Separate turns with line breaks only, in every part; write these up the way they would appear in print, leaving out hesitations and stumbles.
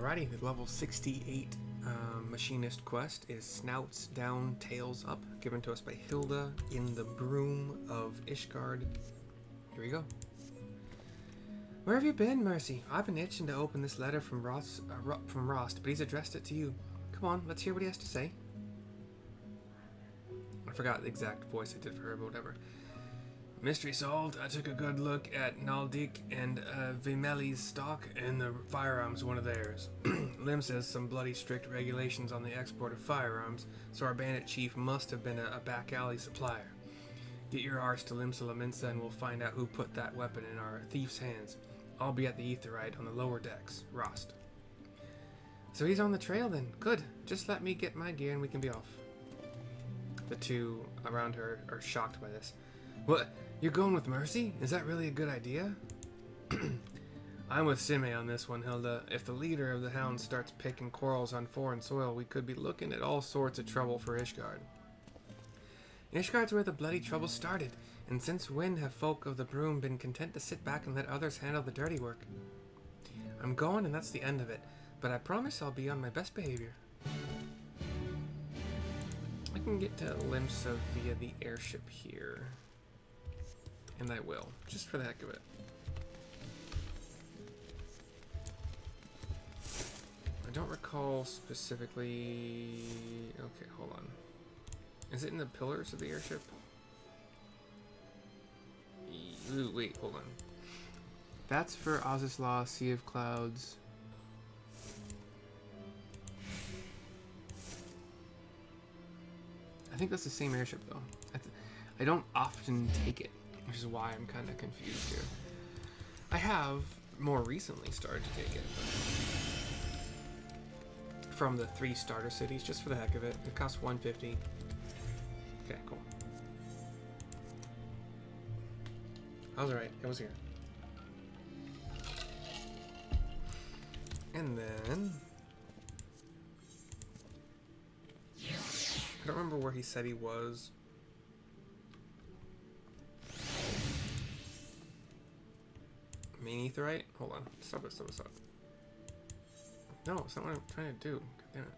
Alrighty, the level 68 machinist quest is Snouts Down, Tails Up, given to us by Hilda in the Broom of Ishgard. Here we go. Where have you been, Mercy? I've been itching to open this letter from Rost, but he's addressed it to you. Come on, let's hear what he has to say. I forgot the exact voice I did for her, but whatever. Mystery solved. I took a good look at Naldik and Vimeli's stock, and the firearms one of theirs. Lim says some bloody strict regulations on the export of firearms, so our bandit chief must have been a back alley supplier. Get your arse to Lim Salaminsa and we'll find out who put that weapon in our thief's hands. I'll be at the Aetherite on the lower decks. Rost. So he's on the trail then. Good. Just let me get my gear and we can be off. The two around her are shocked by this. What? You're going with Mercy? Is that really a good idea? I'm with Sime on this one, Hilda. If the leader of the Hounds starts picking quarrels on foreign soil, we could be looking at all sorts of trouble for Ishgard. Ishgard's where the bloody trouble started, and since when have folk of the Broom been content to sit back and let others handle the dirty work? I'm going and that's the end of it, but I promise I'll be on my best behavior. I can get to Limsa via the airship here. And I will, just for the heck of it. I don't recall specifically... Okay, hold on. Is it in the pillars of the airship? Ooh, wait, hold on. That's for Ozislaw, Sea of Clouds. I think that's the same airship, though. I don't often take it, which is why I'm kind of confused here. I have more recently started to take it, but from the 3 starter cities, just for the heck of it. It costs $150. Okay, cool. I was right. It was here. And then I don't remember where he said he was. Main Aetherite? Hold on. Stop it. No, it's not what I'm trying to do. God damn it.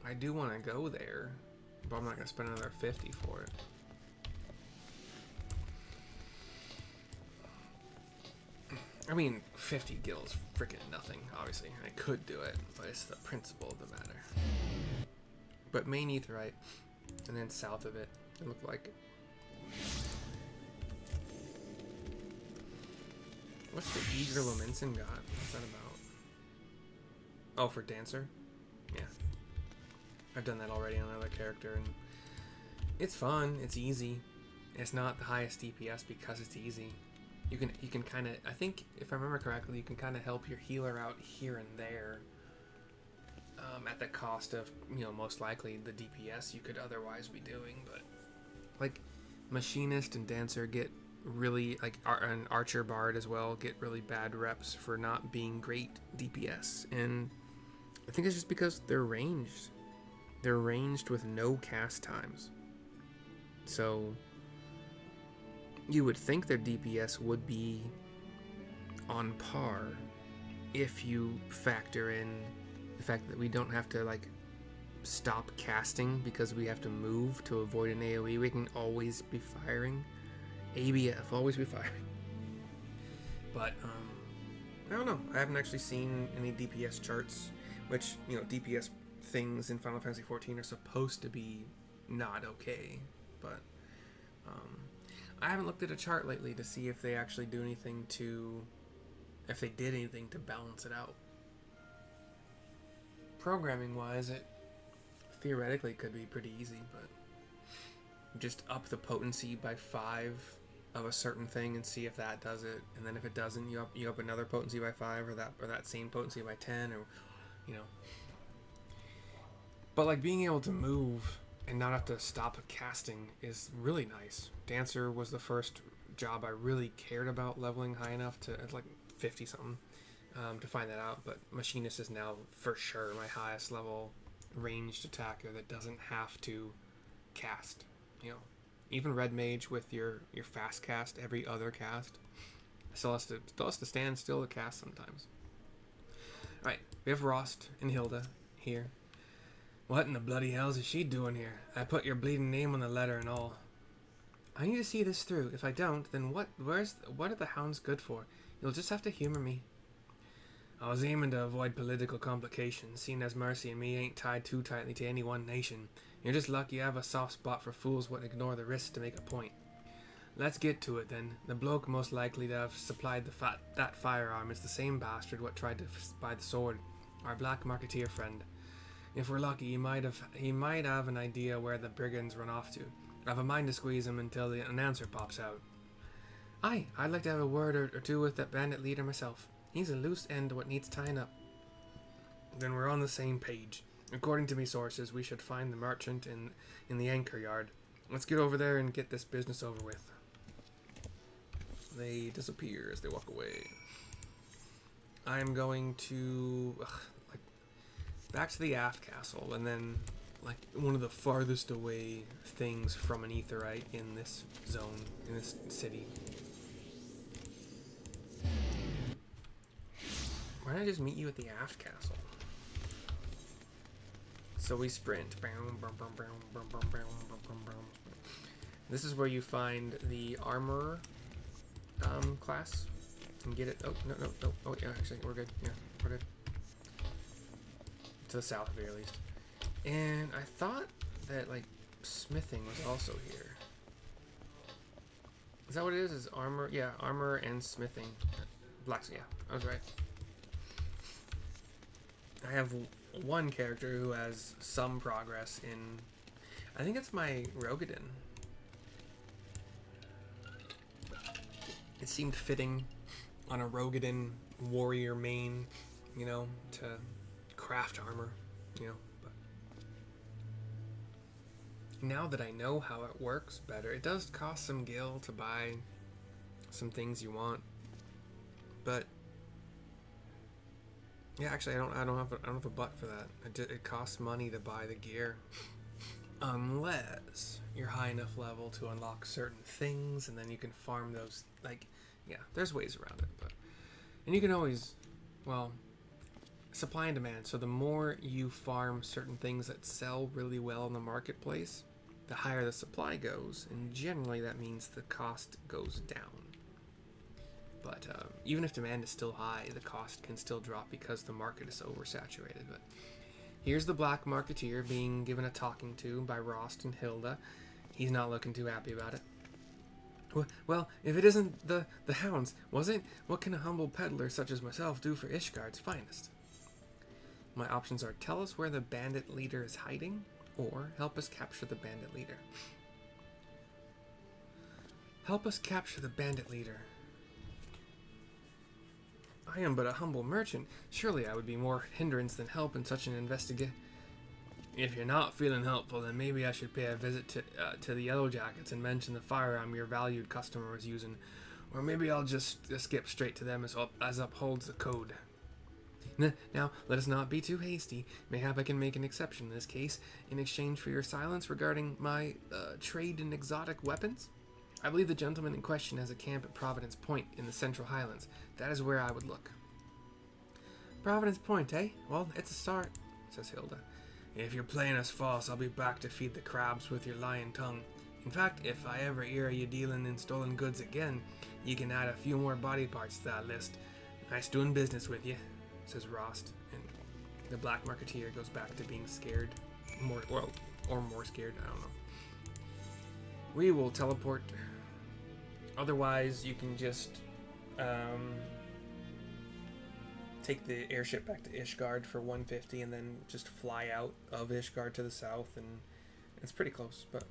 I do want to go there, but I'm not going to spend another 50 for it. I mean, 50 gil's freaking nothing, obviously. I could do it, but it's the principle of the matter. But main Aetherite, and then south of it, it looked like. What's the Eager Lominson got? What's that about? Oh, for Dancer? Yeah. I've done that already on another character, and it's fun. It's easy. It's not the highest DPS because it's easy. You can kind of, I think, if I remember correctly, you can kind of help your healer out here and there at the cost of, you know, most likely the DPS you could otherwise be doing. But like Machinist and Dancer get really, like, an Archer Bard as well, get really bad reps for not being great DPS, and I think it's just because they're ranged. They're ranged with no cast times. So you would think their DPS would be on par if you factor in the fact that we don't have to, like, stop casting because we have to move to avoid an AoE. We can always be firing. ABF, always be firing. But, I don't know. I haven't actually seen any DPS charts, which, you know, DPS things in Final Fantasy XIV are supposed to be not okay, but I haven't looked at a chart lately to see if they actually do anything to, if they did anything to balance it out. Programming wise, it theoretically could be pretty easy, but just up the potency by 5 of a certain thing and see if that does it, and then if it doesn't, you up another potency by 5, or that same potency by 10, or, you know. But like being able to move and not have to stop casting is really nice. Dancer was the first job I really cared about leveling high enough to, like 50 something, to find that out. But Machinist is now for sure my highest level ranged attacker that doesn't have to cast. You know, even Red Mage with your fast cast every other cast still has to stand still to cast sometimes. Alright, we have Rost and Hilda here. What in the bloody hell is she doing here? I put your bleeding name on the letter and all. I need to see this through. If I don't, then what are the hounds good for? You'll just have to humor me. I was aiming to avoid political complications, seeing as Mercy and me ain't tied too tightly to any one nation. You're just lucky you have a soft spot for fools what ignore the risks to make a point. Let's get to it then. The bloke most likely to have supplied that firearm is the same bastard what tried to buy the sword, our black marketeer friend. If we're lucky, he might have an idea where the brigands run off to. I have a mind to squeeze him until an answer pops out. Aye, I'd like to have a word or two with that bandit leader myself. He's a loose end what needs tying up. Then we're on the same page. According to me sources, we should find the merchant in the anchor yard. Let's get over there and get this business over with. They disappear as they walk away. I'm going to back to the aft castle, and then like one of the farthest away things from an aetherite in this zone, in this city. Why don't I just meet you at the aft castle? So we sprint. This is where you find the armorer class and get it. Oh, no. Oh, yeah, actually, we're good. Yeah, we're good. To the south of here, at least. And I thought that, like, smithing was also here. Is that what it is? Is armor? Yeah, armor and smithing. Blacksmith, yeah, I was right. I have one character who has some progress in... I think it's my Rogadin. It seemed fitting on a Rogadin warrior main, you know, to craft armor, you know. But now that I know how it works better, it does cost some gil to buy some things you want, but yeah, actually, I don't have a butt for that. It costs money to buy the gear, unless you're high enough level to unlock certain things, and then you can farm those. Like, yeah, there's ways around it, and you can always, well, supply and demand. So the more you farm certain things that sell really well in the marketplace, the higher the supply goes, and generally that means the cost goes down. But even if demand is still high, the cost can still drop because the market is oversaturated. But here's the black marketeer being given a talking to by Rost and Hilda. He's not looking too happy about it. Well, if it isn't the hounds, what can a humble peddler such as myself do for Ishgard's finest? My options are tell us where the bandit leader is hiding, or help us capture the bandit leader. Help us capture the bandit leader. I am but a humble merchant. Surely I would be more hindrance than help in such an investigation. If you're not feeling helpful, then maybe I should pay a visit to the Yellow Jackets and mention the firearm your valued customer was using. Or maybe I'll just skip straight to them as upholds the code. Now, let us not be too hasty. Mayhap I can make an exception in this case, in exchange for your silence regarding my trade in exotic weapons. I believe the gentleman in question has a camp at Providence Point in the Central Highlands. That is where I would look. Providence Point, eh? Well, it's a start, says Hilda. If you're playing us false, I'll be back to feed the crabs with your lying tongue. In fact, if I ever hear you dealing in stolen goods again, you can add a few more body parts to that list. Nice doing business with you, says Rost, and the black marketeer goes back to being scared. More scared, I don't know. We will teleport. Otherwise, you can just take the airship back to Ishgard for 150 and then just fly out of Ishgard to the south, and it's pretty close, but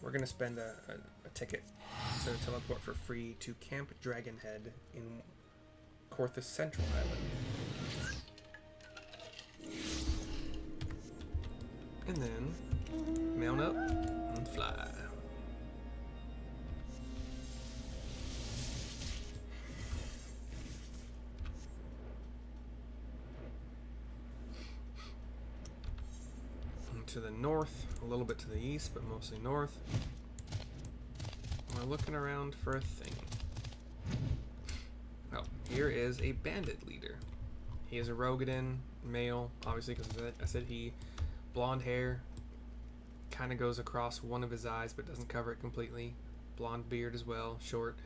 we're going to spend a ticket to teleport for free to Camp Dragonhead in Corthus Central Island. And then mount up and fly. To the north, a little bit to the east, but mostly north. We're looking around for a thing. Oh, here is a bandit leader. He is a Rogadin male, obviously, because I said he. Blonde hair, kind of goes across one of his eyes, but doesn't cover it completely. Blonde beard as well, short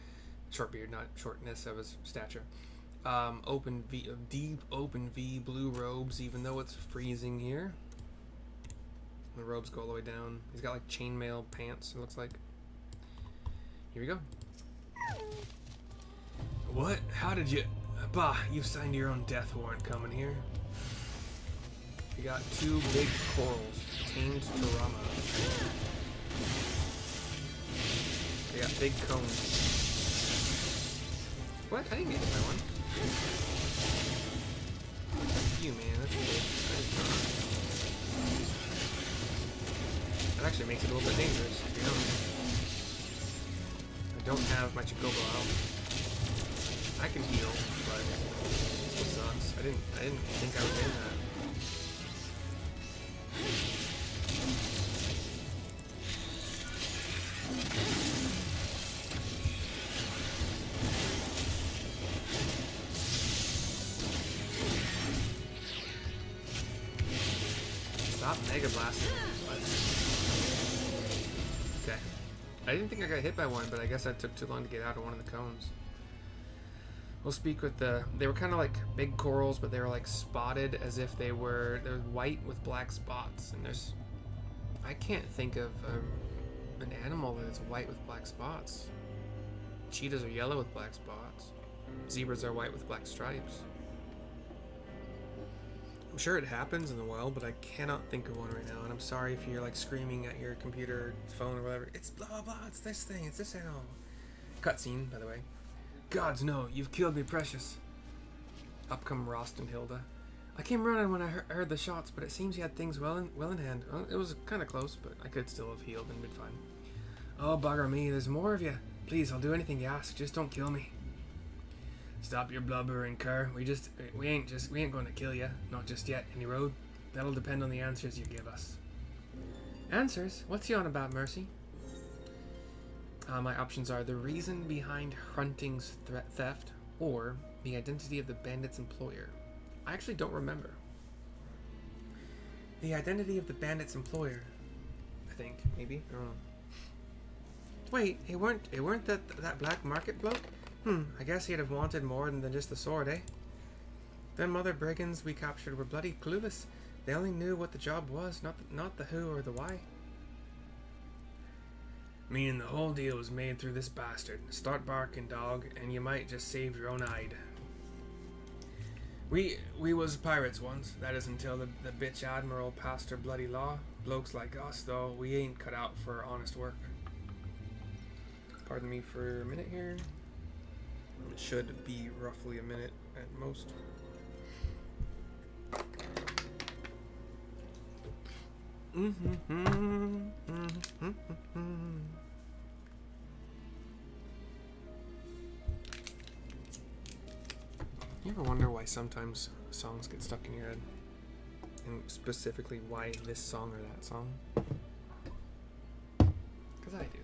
beard, not shortness of his stature. Deep open V, blue robes, even though it's freezing here. The robes go all the way down. He's got like chainmail pants, it looks like. Here we go. What? How did you... Bah, you signed your own death warrant coming here. We got 2 big corals, tamed Tarama. We got big cones. What? I didn't get hit by one. You, man, that's good. That actually makes it a little bit dangerous, to be honest. I don't have my Chocobo out. I can heal, but it still sucks. I didn't think I was in that. Stop Mega Blasting. Okay. I didn't think I got hit by one, but I guess I took too long to get out of one of the cones. We'll speak with the... They were kind of like big corals, but they were like spotted as if they're white with black spots. And there's... I can't think of an animal that's white with black spots. Cheetahs are yellow with black spots. Zebras are white with black stripes. I'm sure it happens in the wild, but I cannot think of one right now. And I'm sorry if you're like screaming at your computer, phone, or whatever. It's blah blah blah. It's this thing. It's this animal. Cutscene, by the way. Gods no, you've killed me, precious. Up come Rost and Hilda. I came running when I heard the shots, but it seems you had things well in hand. Well, it was kind of close, but I could still have healed and been fine. Oh, bugger me, there's more of you. Please, I'll do anything you ask. Just don't kill me. Stop your blubbering, cur. We ain't going to kill you. Not just yet, any road. That'll depend on the answers you give us. Answers? What's you on about, Mercy? My options are the reason behind Hunting's theft or the identity of the bandit's employer. I actually don't remember. The identity of the bandit's employer. I think, maybe. I don't know. Wait, it weren't that black market bloke? I guess he'd have wanted more than just the sword, eh? Them other brigands we captured were bloody clueless. They only knew what the job was, not the who or the why. Meaning the whole deal was made through this bastard. Start barking, dog, and you might just save your own hide. We was pirates once. That is until the bitch admiral passed her bloody law. Blokes like us, though, we ain't cut out for honest work. Pardon me for a minute here. It should be roughly a minute at most. You ever wonder why sometimes songs get stuck in your head? And specifically why this song or that song? Because I do.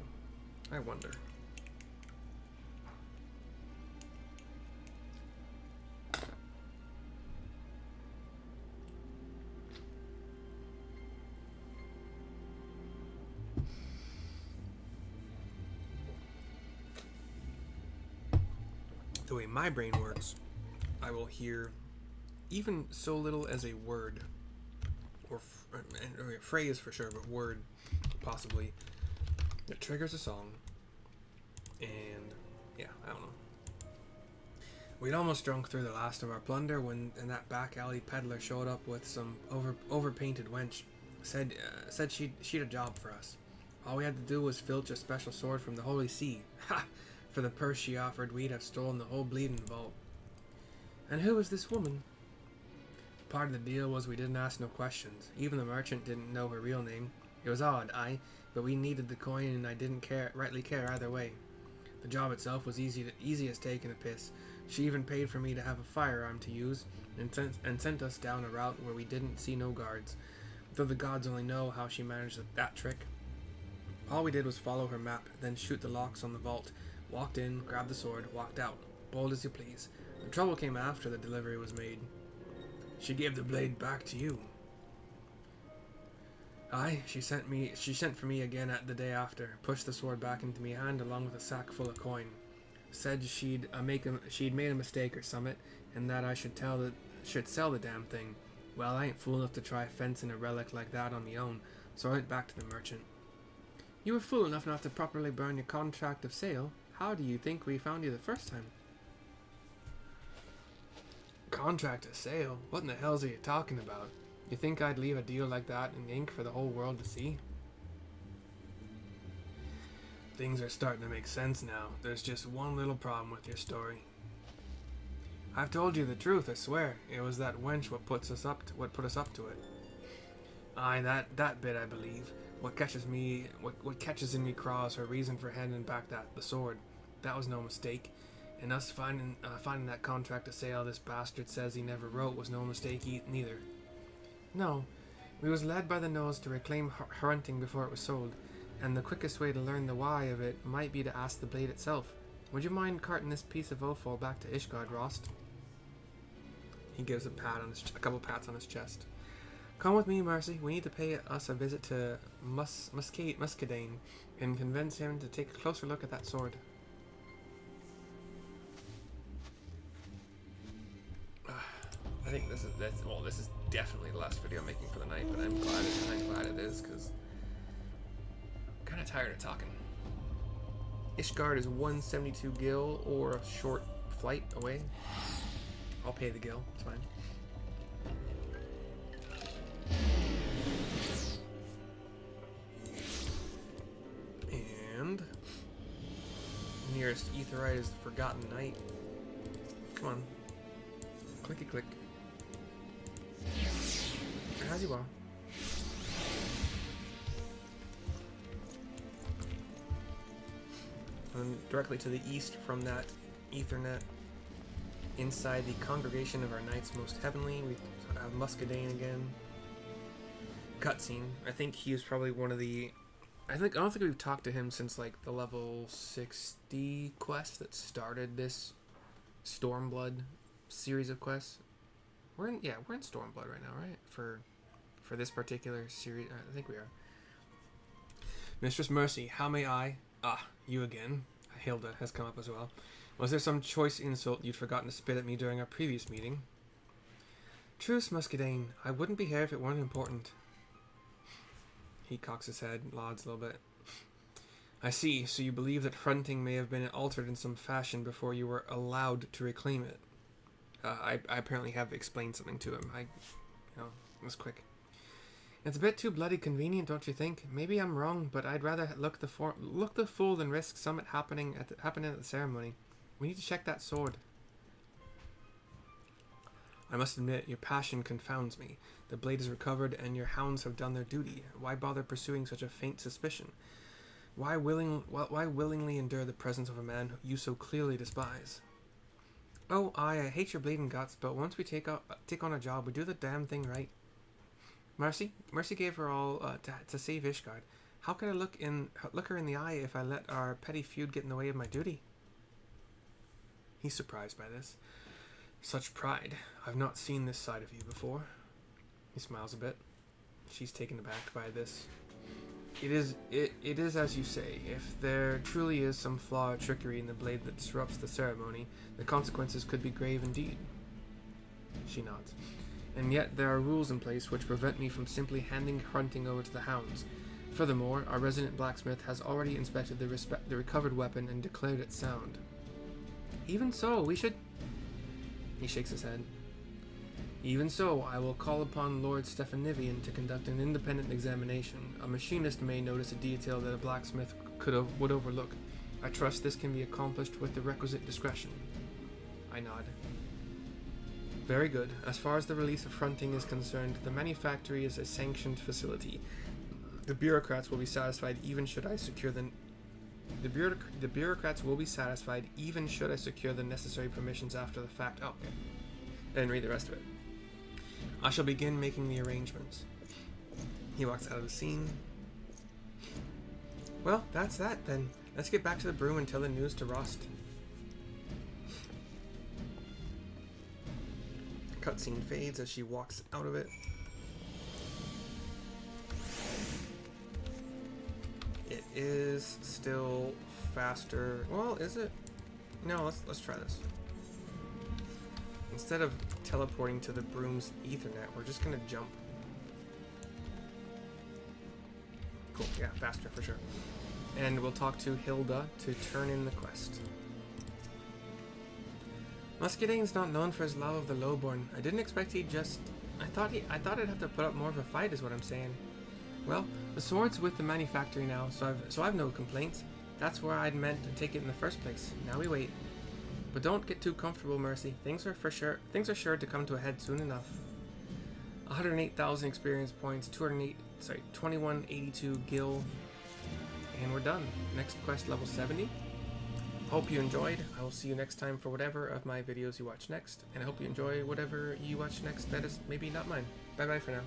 I wonder. The way my brain works, I will hear even so little as a word, or a phrase for sure, but word possibly, that triggers a song, and yeah, I don't know. We'd almost drunk through the last of our plunder when that back alley peddler showed up with some overpainted wench. Said she'd a job for us. All we had to do was filch a special sword from the Holy See. Ha! For the purse she offered, we'd have stolen the whole bleeding vault. And who was this woman? Part of the deal was we didn't ask no questions. Even the merchant didn't know her real name. It was odd, aye, but we needed the coin and I didn't rightly care either way. The job itself was easy as taking a piss. She even paid for me to have a firearm to use and sent us down a route where we didn't see no guards, though the gods only know how she managed that trick. All we did was follow her map, then shoot the locks on the vault. Walked in, grabbed the sword, walked out. Bold as you please. The trouble came after the delivery was made. She gave the blade back to you. Aye, she sent for me again at the day after, pushed the sword back into me hand along with a sack full of coin. Said she'd made a mistake or summit, and that I should sell the damn thing. Well, I ain't fool enough to try fencing a relic like that on me own, so I went back to the merchant. You were fool enough not to properly burn your contract of sale. How do you think we found you the first time? Contract of sale? What in the hell's are you talking about? You think I'd leave a deal like that in ink for the whole world to see? Things are starting to make sense now. There's just one little problem with your story. I've told you the truth, I swear. It was that wench what put us up to it. Aye, that bit I believe. What catches in me craws her reason for handing back the sword. That was no mistake. And us finding that contract of sale this bastard says he never wrote was no mistake neither. No, we was led by the nose to reclaim her hunting before it was sold, and the quickest way to learn the why of it might be to ask the blade itself. Would you mind carting this piece of offal back to Ishgard, Rost? He gives a couple pats on his chest. Come with me, Mercy. We need to pay us a visit to Muscadine and convince him to take a closer look at that sword. I think this is definitely the last video I'm making for the night, but I'm glad it is, because I'm kind of tired of talking. Ishgard is 172 gil or a short flight away. I'll pay the gil, it's fine. And nearest Aetheryte is the Forgotten Knight. Come on. Clicky click. As you are. And directly to the east from that Ethernet, inside the congregation of our knights most heavenly, we have Muscadine again. Cutscene. I think he is probably one of the... I don't think we've talked to him since like the level 60 quest that started this Stormblood series of quests. We're in Stormblood right now, right? For this particular series, I think we are. Mistress Mercy, how may I? Ah, you again. Hilda has come up as well. Was there some choice insult you'd forgotten to spit at me during our previous meeting? Truce, Muscadine. I wouldn't be here if it weren't important. He cocks his head, nods a little bit. I see, so you believe that fronting may have been altered in some fashion before you were allowed to reclaim it. I apparently have explained something to him. It was quick. It's a bit too bloody convenient, don't you think? Maybe I'm wrong, but I'd rather look the fool than risk summit happening at the ceremony. We need to check that sword. I must admit, your passion confounds me. The blade is recovered, and your hounds have done their duty. Why bother pursuing such a faint suspicion? Why willingly endure the presence of a man who you so clearly despise? Oh, I hate your bleeding guts, but once we take on a job, we do the damn thing right. Mercy gave her all to save Ishgard. How could I look her in the eye if I let our petty feud get in the way of my duty? He's surprised by this. Such pride. I've not seen this side of you before. He smiles a bit. She's taken aback by this. It is as you say. If there truly is some flaw or trickery in the blade that disrupts the ceremony, the consequences could be grave indeed. She nods. And yet there are rules in place which prevent me from simply handing hunting over to the hounds. Furthermore, our resident blacksmith has already inspected the recovered weapon and declared it sound. Even so, we should... He shakes his head. Even so, I will call upon Lord Stephanivian to conduct an independent examination. A machinist may notice a detail that a blacksmith would overlook. I trust this can be accomplished with the requisite discretion. I nod. Very good. As far as the release of fronting is concerned, the manufactory is a sanctioned facility. The bureaucrats will be satisfied even should I secure the bureaucrats will be satisfied even should I secure the necessary permissions after the fact. Oh, okay. I didn't read the rest of it. I shall begin making the arrangements. He walks out of the scene. Well, that's that then. Let's get back to the broom and tell the news to Rost. cutscene fades as she walks out of it. It is still faster. Well, is it? No, let's try this. Instead of teleporting to the broom's Ethernet, we're just gonna jump. Cool, yeah, faster for sure. And we'll talk to Hilda to turn in the quest. Muscadane's not known for his love of the lowborn. I didn't expect he'd just... I thought I'd have to put up more of a fight is what I'm saying. Well, the sword's with the manufactory now, so I've no complaints. That's where I'd meant to take it in the first place. Now we wait. But don't get too comfortable, Mercy. Things are sure to come to a head soon enough. 108,000 experience points, 2182 gil, and we're done. Next quest, level 70. Hope you enjoyed. I will see you next time for whatever of my videos you watch next, and I hope you enjoy whatever you watch next that is maybe not mine. Bye bye for now.